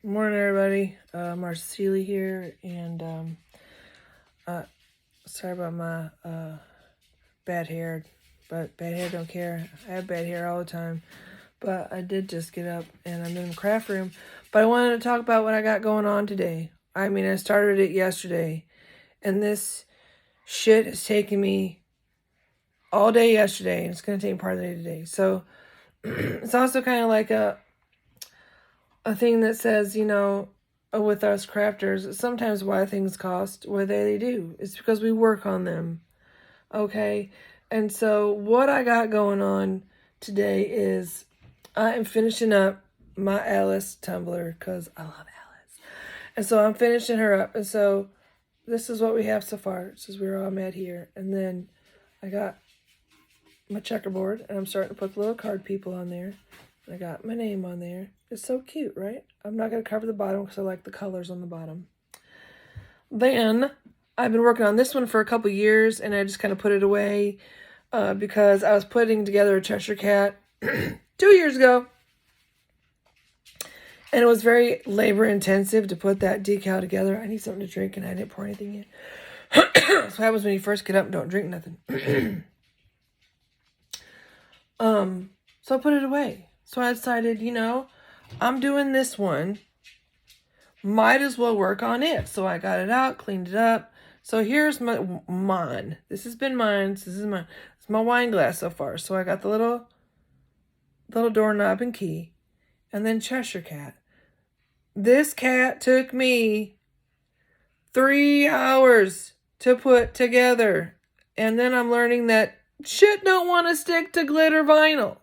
Morning, everybody. Marceli here, and sorry about my bad hair, but bad hair don't care. I have bad hair all the time, but I did just get up, and I'm in the craft room. But I wanted to talk about what I got going on today. I mean, I started it yesterday, and this shit has taken me all day yesterday, and it's going to take part of the day today. So it's also kind of like a thing that says, with us crafters, sometimes why things cost what they do. It's because we work on them. Okay? And so what I got going on today is I am finishing up my Alice tumbler because I love Alice. And so I'm finishing her up. And so this is what we have so far. This is where I'm at here. And then I got my checkerboard and I'm starting to put the little card people on there. I got my name on there. It's so cute, right? I'm not going to cover the bottom because I like the colors on the bottom. Then, I've been working on this one for a couple years, and I just kind of put it away because I was putting together a Cheshire Cat 2 years ago. And it was very labor intensive to put that decal together. I need something to drink, and I didn't pour anything in. That's what happens when you first get up and don't drink nothing. So I put it away. So I decided, I'm doing this one. Might as well work on it. So I got it out, cleaned it up. So here's mine. This has been mine. This is mine. It's my wine glass so far. So I got the little doorknob and key. And then Cheshire Cat. This cat took me 3 hours to put together. And then I'm learning that shit don't want to stick to glitter vinyl.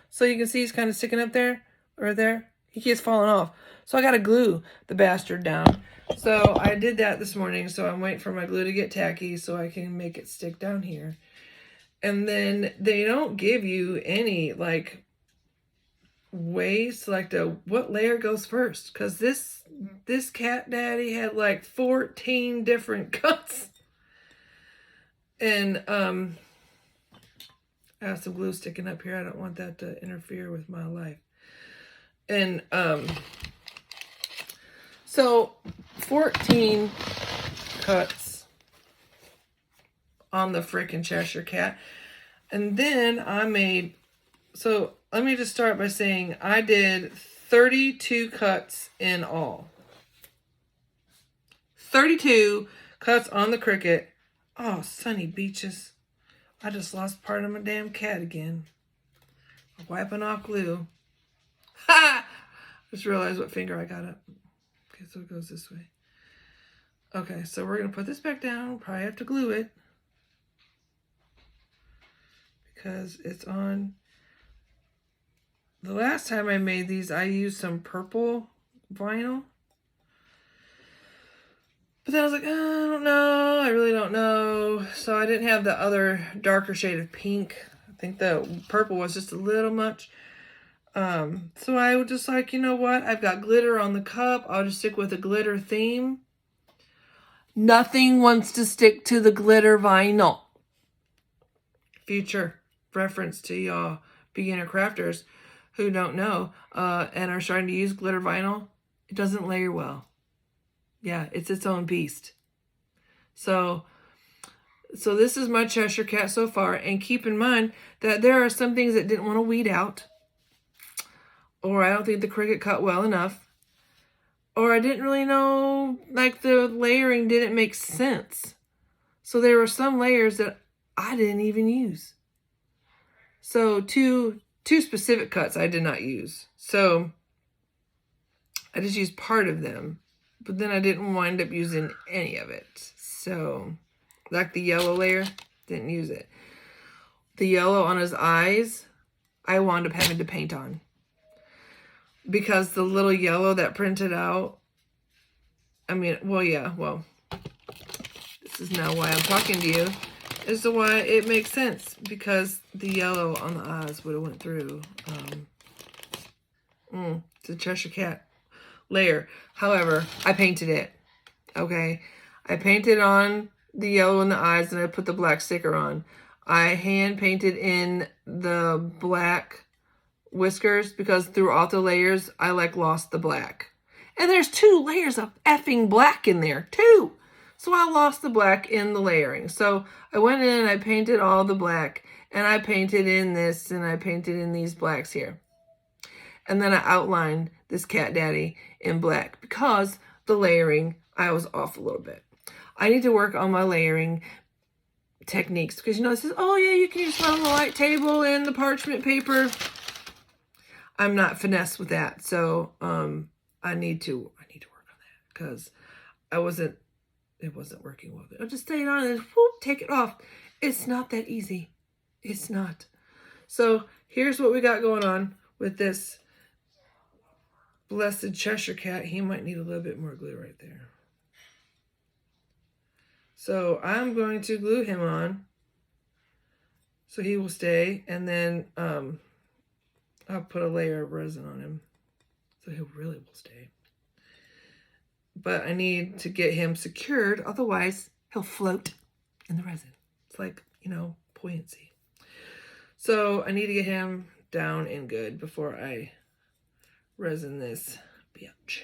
So you can see he's kind of sticking up there, right there. He keeps falling off. So I got to glue the bastard down. So I did that this morning. So I'm waiting for my glue to get tacky so I can make it stick down here. And then they don't give you any, ways to what layer goes first. Because this cat daddy had 14 different cuts. And, I have some glue sticking up here. I don't want that to interfere with my life. And so 14 cuts on the freaking Cheshire Cat. And then I made, so let me just start by saying I did 32 cuts in all. 32 cuts on the Cricut. Oh, sunny beaches. I just lost part of my damn cat again. I'm wiping off glue. Ha! Just realized what finger I got up. Okay, so it goes this way. Okay, so we're going to put this back down. Probably have to glue it. Because it's on. The last time I made these, I used some purple vinyl. But then I was like, I don't know. I really don't know. So I didn't have the other darker shade of pink. I think the purple was just a little much. So I was just like, you know what? I've got glitter on the cup. I'll just stick with a glitter theme. Nothing wants to stick to the glitter vinyl. Future reference to y'all beginner crafters who don't know and are starting to use glitter vinyl. It doesn't layer well. Yeah, it's its own beast. So this is my Cheshire Cat so far. And keep in mind that there are some things that didn't want to weed out. Or I don't think the Cricut cut well enough. Or I didn't really know, the layering didn't make sense. So there were some layers that I didn't even use. So two specific cuts I did not use. So I just used part of them. But then I didn't wind up using any of it. So, the yellow layer, didn't use it. The yellow on his eyes, I wound up having to paint on. Because the little yellow that printed out, this is now why I'm talking to you, as to why it makes sense. Because the yellow on the eyes would have went through the Cheshire Cat layer. However, I painted it. Okay. I painted on the yellow in the eyes and I put the black sticker on. I hand painted in the black whiskers because throughout the layers, I lost the black. And there's 2 layers of effing black in there, 2. So I lost the black in the layering. So I went in and I painted all the black, and I painted in this, and I painted in these blacks here. And then I outlined this cat daddy in black because the layering, I was off a little bit. I need to work on my layering techniques because, you know, it says, oh yeah, you can use the white table and the parchment paper. I'm not finesse with that. So I need to work on that because it wasn't working well. I'll just stay it on and whoop, take it off. It's not that easy. It's not. So here's what we got going on with this blessed Cheshire cat. He might need a little bit more glue right there. So I'm going to glue him on so he will stay, and then I'll put a layer of resin on him so he really will stay. But I need to get him secured, otherwise he'll float in the resin. It's like, you know, buoyancy. So I need to get him down and good before I resin this bitch.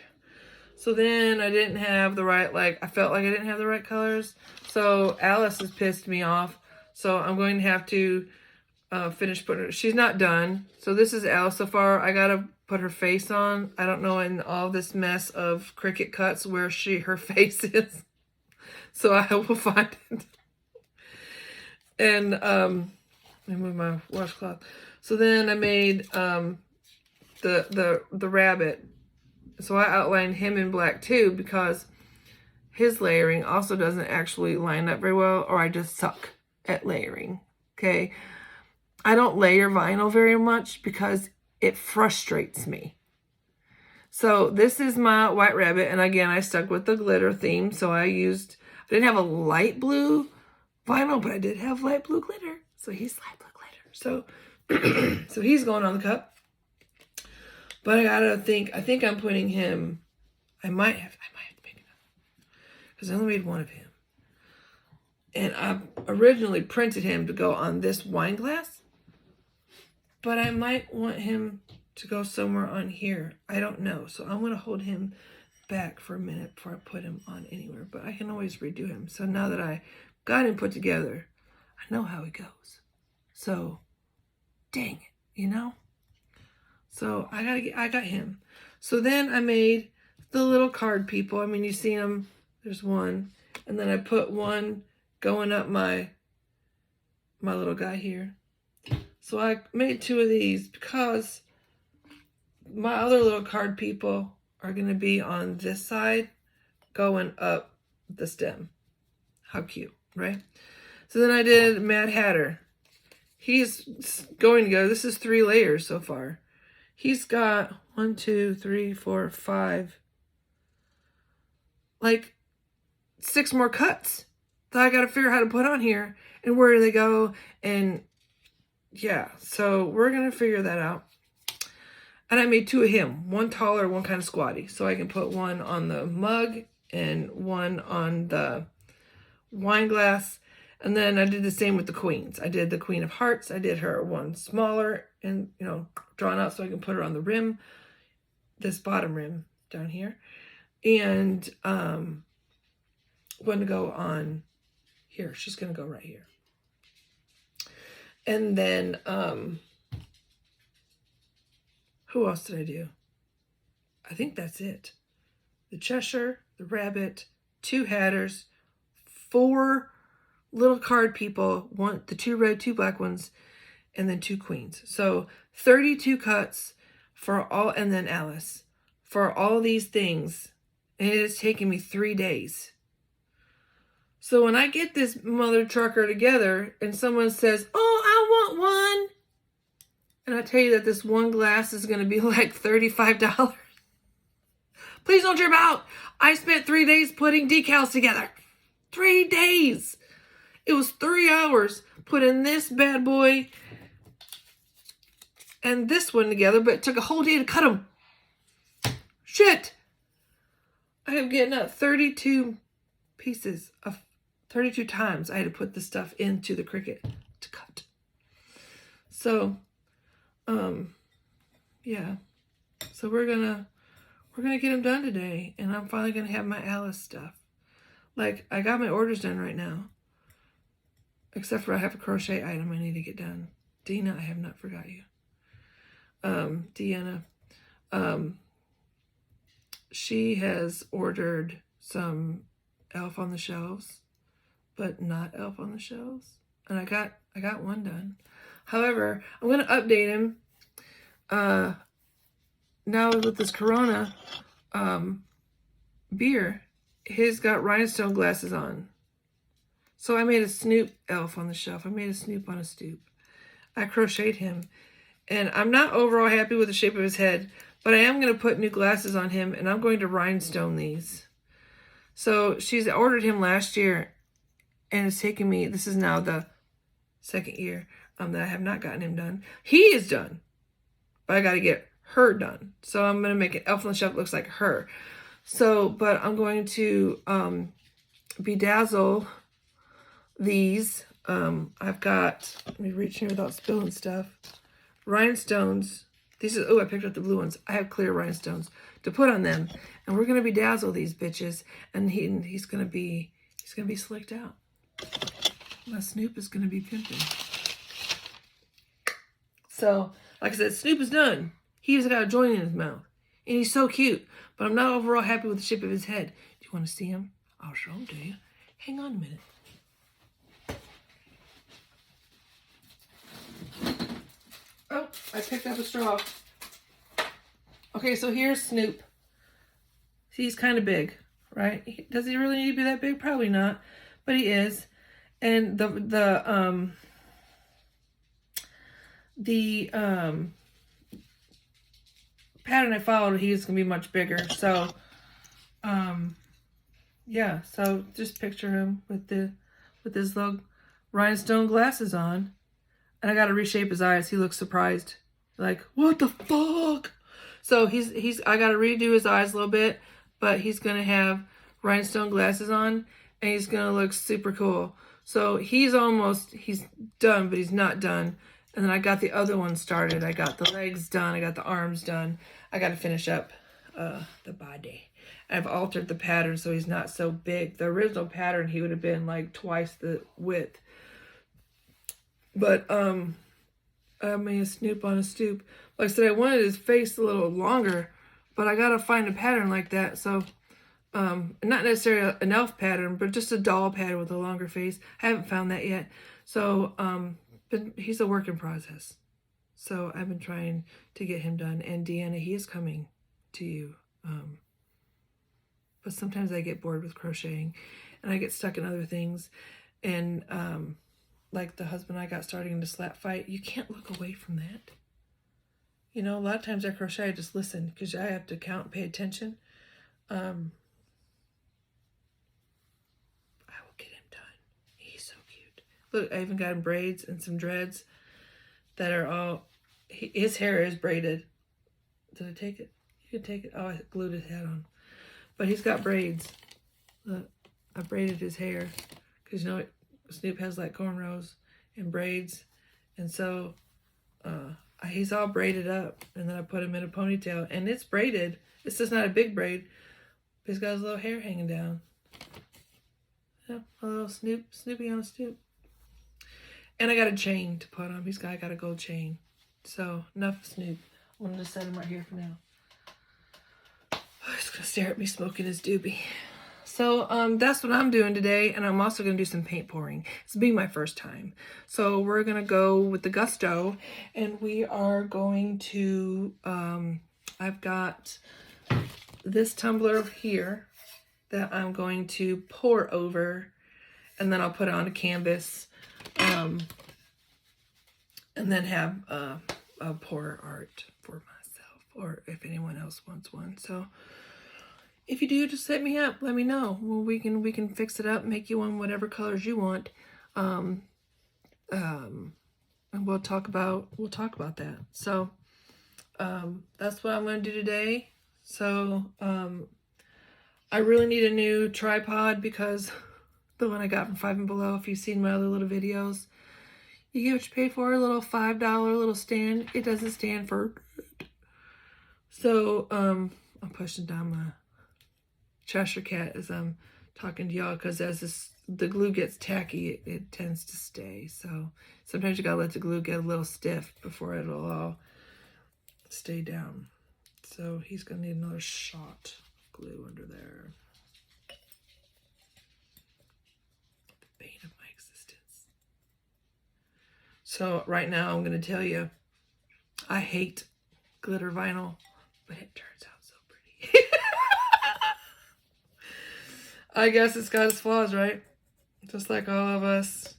So then I didn't have the right, I felt like I didn't have the right colors. So Alice has pissed me off. So I'm going to have to finish putting her, she's not done. So this is Alice so far. I got to put her face on. I don't know in all this mess of Cricut cuts where her face is. So I will find it. And let me move my washcloth. So then I made the rabbit. So I outlined him in black too because his layering also doesn't actually line up very well, or I just suck at layering, okay? I don't layer vinyl very much because it frustrates me. So this is my white rabbit, and again, I stuck with the glitter theme, so I didn't have a light blue vinyl, but I did have light blue glitter, so he's light blue glitter. So, so he's going on the cup. But I gotta think, I think I'm putting him, I might have to make it up. Because I only made one of him. And I originally printed him to go on this wine glass. But I might want him to go somewhere on here. I don't know. So I'm gonna hold him back for a minute before I put him on anywhere. But I can always redo him. So now that I got him put together, I know how he goes. So, dang it, you know? So I got him. So then I made the little card people. I mean, you see them. There's one. And then I put one going up my little guy here. So I made 2 of these because my other little card people are going to be on this side going up the stem. How cute, right? So then I did Mad Hatter. He's going to go. This is 3 layers so far. He's got 1, 2, 3, 4, 5, like 6 more cuts that I got to figure out how to put on here and where do they go. And yeah, so we're going to figure that out. And I made 2 of him, one taller, one kind of squatty. So I can put one on the mug and one on the wine glass. And then I did the same with the queens. I did the Queen of Hearts. I did her one smaller and, you know, drawn out so I can put her on the rim, this bottom rim down here. And going to go on here. She's going to go right here. And then, who else did I do? I think that's it. The Cheshire, the rabbit, 2 hatters, 4 little card people, the 2 red, 2 black ones, and then 2 queens. So 32 cuts for all, and then Alice, for all these things. And it has taken me 3 days. So when I get this mother trucker together and someone says, oh, I want one. And I tell you that this one glass is going to be like $35. Please don't trip out. I spent 3 days putting decals together. 3 days. It was 3 hours putting this bad boy and this one together, but it took a whole day to cut them. Shit. I am getting up 32 pieces of 32 times I had to put the stuff into the Cricut to cut. So, yeah. So we're gonna we're going to get them done today. And I'm finally going to have my Alice stuff. Like, I got my orders done right now. Except for I have a crochet item I need to get done. Dina, I have not forgot you. Deanna. She has ordered some Elf on the Shelves, but not Elf on the Shelves. And I got one done. However, I'm going to update him. Now with this Corona beer, he's got rhinestone glasses on. So I made a Snoop Elf on the Shelf. I made a Snoop on a stoop. I crocheted him. And I'm not overall happy with the shape of his head, but I am going to put new glasses on him, and I'm going to rhinestone these. So she's ordered him last year, and it's taken me, this is now the second year that I have not gotten him done. He is done, but I got to get her done. So I'm going to make an Elf on the Shelf that looks like her. So, but I'm going to bedazzle these. I've got, let me reach here without spilling stuff. Rhinestones. These are, oh, I picked up the blue ones. I have clear rhinestones to put on them. And we're going to bedazzle these bitches. And he's going to be slicked out. My Snoop is going to be pimping. So, like I said, Snoop is done. He's got a joint in his mouth. And he's so cute. But I'm not overall happy with the shape of his head. Do you want to see him? I'll show him to you. Hang on a minute. Oh, I picked up a straw. Okay, so here's Snoop. See, he's kind of big, right? Does he really need to be that big? Probably not, but he is. And the pattern I followed, he's gonna be much bigger. So, yeah. So just picture him with his little rhinestone glasses on. And I got to reshape his eyes. He looks surprised. Like, what the fuck? So I got to redo his eyes a little bit, but he's going to have rhinestone glasses on, and he's going to look super cool. So he's done, but he's not done. And then I got the other one started. I got the legs done. I got the arms done. I got to finish up the body. I've altered the pattern so he's not so big. The original pattern, he would have been like twice the width. But I made a Snoop on a stoop. Like I said, I wanted his face a little longer, but I gotta find a pattern like that. So, not necessarily an elf pattern, but just a doll pattern with a longer face. I haven't found that yet. So, but he's a work in process. So I've been trying to get him done. And Deanna, he is coming to you. But sometimes I get bored with crocheting, and I get stuck in other things, and like the husband I got starting to slap fight, you can't look away from that. You know, a lot of times I crochet, I just listen because I have to count and pay attention. I will get him done. He's so cute. Look, I even got him braids and some dreads that are all, his hair is braided. Did I take it? You can take it. Oh, I glued his hat on. But he's got braids. Look, I braided his hair because, you know, Snoop has like cornrows and braids, and so he's all braided up, and then I put him in a ponytail, and it's braided. It's just not a big braid, but he's got his little hair hanging down. Yeah, a little Snoopy on a stoop. And I got a chain to put on. I got a gold chain. So enough of Snoop. I'm gonna just set him right here for now. He's gonna stare at me smoking his doobie. So that's what I'm doing today, and I'm also going to do some paint pouring. It's being my first time. So we're going to go with the Gusto, and we are going to, I've got this tumbler here that I'm going to pour over, and then I'll put it on a canvas, and then have a pour art for myself, or if anyone else wants one. So if you do, just hit me up. Let me know. Well, we can fix it up, make you one whatever colors you want, and we'll talk about that. So that's what I'm going to do today. So I really need a new tripod because the one I got from Five and Below, if you've seen my other little videos, you get what you pay for. A little $5 little stand. It doesn't stand for. So I'm pushing down my Cheshire Cat as I'm talking to y'all, because as the glue gets tacky, it tends to stay. So sometimes you gotta let the glue get a little stiff before it'll all stay down. So he's gonna need another shot of glue under there. The bane of my existence. So right now I'm gonna tell you, I hate glitter vinyl, but it turns out so pretty. I guess it's got its flaws, right? Just like all of us.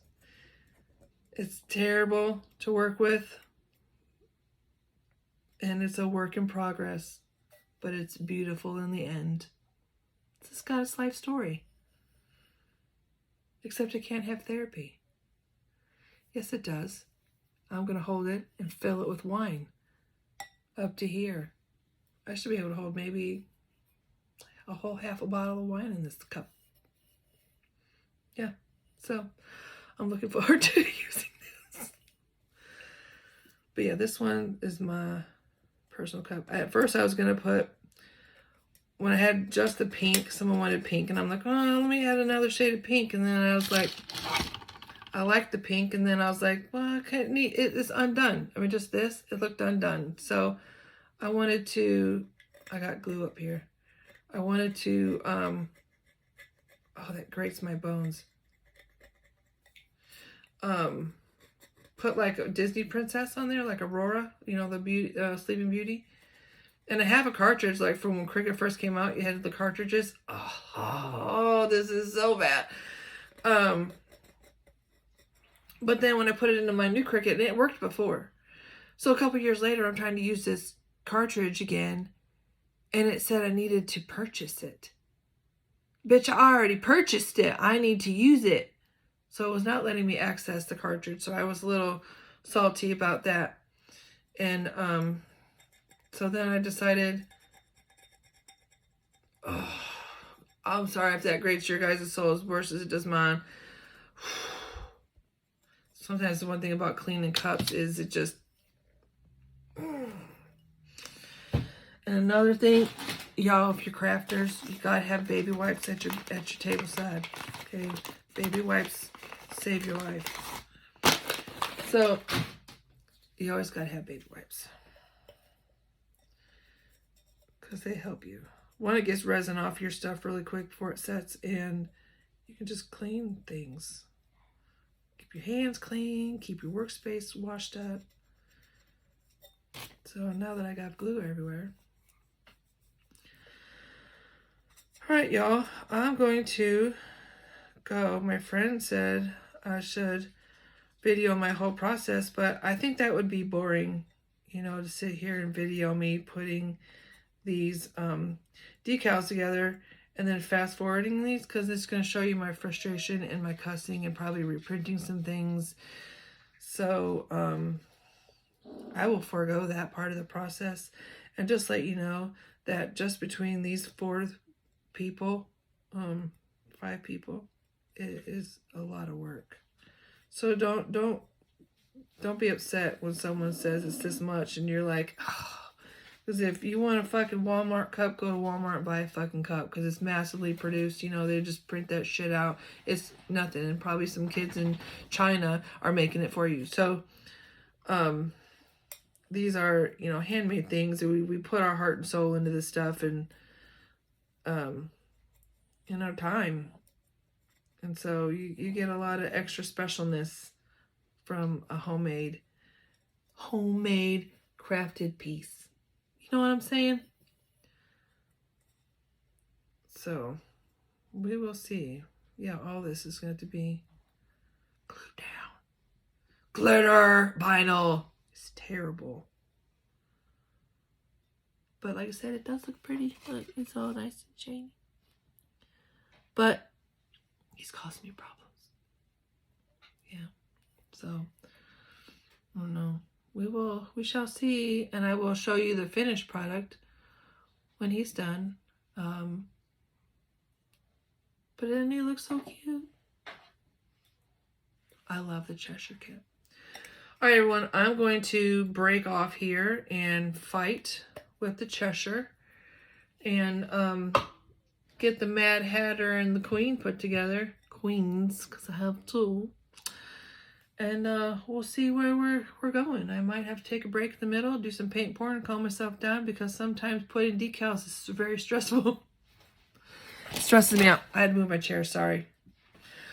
It's terrible to work with. And it's a work in progress. But it's beautiful in the end. It's just got its life story. Except it can't have therapy. Yes, it does. I'm going to hold it and fill it with wine. Up to here. I should be able to hold maybe a whole half a bottle of wine in this cup. Yeah, so I'm looking forward to using this. But yeah, this one is my personal cup. At first I was going to put, when I had just the pink, someone wanted pink, and I'm like, oh, let me add another shade of pink. And then I was like, I like the pink, and then I was like, well, I can't need, it's undone. I mean, just this, it looked undone. So I wanted to, I got glue up here. I wanted to, oh, that grates my bones. Put like a Disney princess on there, like Aurora, you know, the beauty, Sleeping Beauty. And I have a cartridge, like from when Cricut first came out, you had the cartridges. Oh, this is so bad. But then when I put it into my new Cricut, it worked before. So a couple years later, I'm trying to use this cartridge again, and it said I needed to purchase it. Bitch, I already purchased it. I need to use it. So it was not letting me access the cartridge. So I was a little salty about that. And so then I decided, oh, I'm sorry if that grates your guys' soul as worse as it does mine. Sometimes the one thing about cleaning cups is it just... And another thing, y'all, if you're crafters, you gotta have baby wipes at your table side. Okay, baby wipes save your life. So you always gotta have baby wipes because they help you. One, it gets resin off your stuff really quick before it sets, and you can just clean things. Keep your hands clean, keep your workspace washed up. So now that I got glue everywhere. All right, y'all, I'm going to go. My friend said I should video my whole process, but I think that would be boring, you know, to sit here and video me putting these decals together and then fast forwarding these, because it's going to show you my frustration and my cussing and probably reprinting some things. So I will forego that part of the process and just let you know that just between these 5 people, it is a lot of work. So don't be upset when someone says it's this much and you're like, oh. Because if you want a fucking Walmart cup, go to Walmart and buy a fucking cup, because it's massively produced. You know, they just print that shit out. It's nothing, and probably some kids in China are making it for you. So these are, you know, handmade things. We put our heart and soul into this stuff, and in our time. And so you get a lot of extra specialness from a homemade crafted piece. You know what I'm saying? So we will see. Yeah, all this is going to be glued down. Glitter vinyl. It's terrible. But like I said, it does look pretty. Look, it's all nice and shiny. But he's causing me problems. Yeah. So, I don't know. We shall see. And I will show you the finished product when he's done. But doesn't he look so cute? I love the Cheshire Cat. All right, everyone. I'm going to break off here and fight with the Cheshire. and get the Mad Hatter and the Queen put together. Queens, because I have two. And we'll see where we're going. I might have to take a break in the middle, do some paint pouring, and calm myself down, because sometimes putting decals is very stressful. It stresses me out. I had to move my chair, sorry.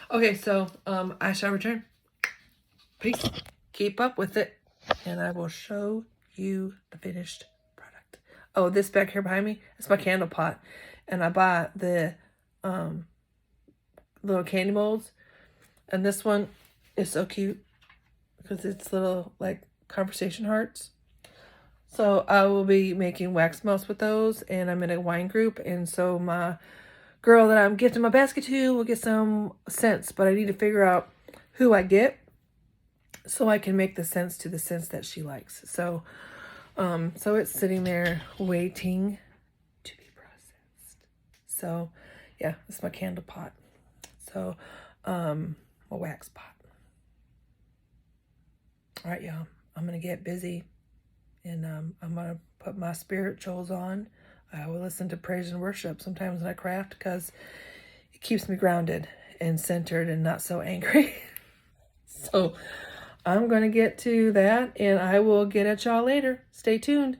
Okay, so I shall return. Peace. Keep up with it, and I will show you the finished product. Oh, this back here behind me, it's my candle pot. And I bought the little candy molds. And this one is so cute because it's little, like, conversation hearts. So I will be making wax melts with those, and I'm in a wine group. And so my girl that I'm gifting my basket to will get some scents, but I need to figure out who I get so I can make the scents to the scents that she likes. So so it's sitting there waiting to be processed. So yeah, it's my candle pot. So my wax pot. All right, y'all, I'm gonna get busy, and I'm gonna put my spirituals on. I will listen to praise and worship sometimes when I craft, because it keeps me grounded and centered and not so angry. So I'm going to get to that, and I will get at y'all later. Stay tuned.